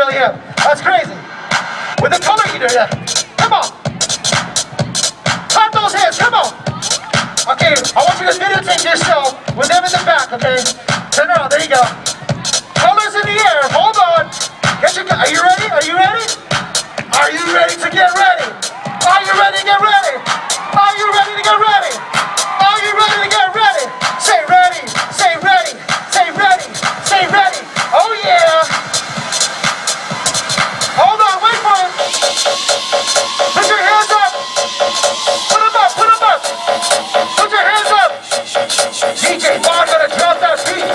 really am. That's crazy. With the color eater, yeah. Come on. Clap those hands, come on. Okay, I want you to videotape yourself with them in the back, okay? Turn around, there you go. Colors in the air, hold on. Are you ready? Are you ready? Are you ready to get ready? Are you ready to get ready? Are you ready to get ready? Are you ready to get ready? Say ready, say ready, say ready, say ready. Oh yeah. Hold on, wait for it. Put your hands up. Put them up, put them up. Put your hands up. DJ Vaughn gonna drop that beat.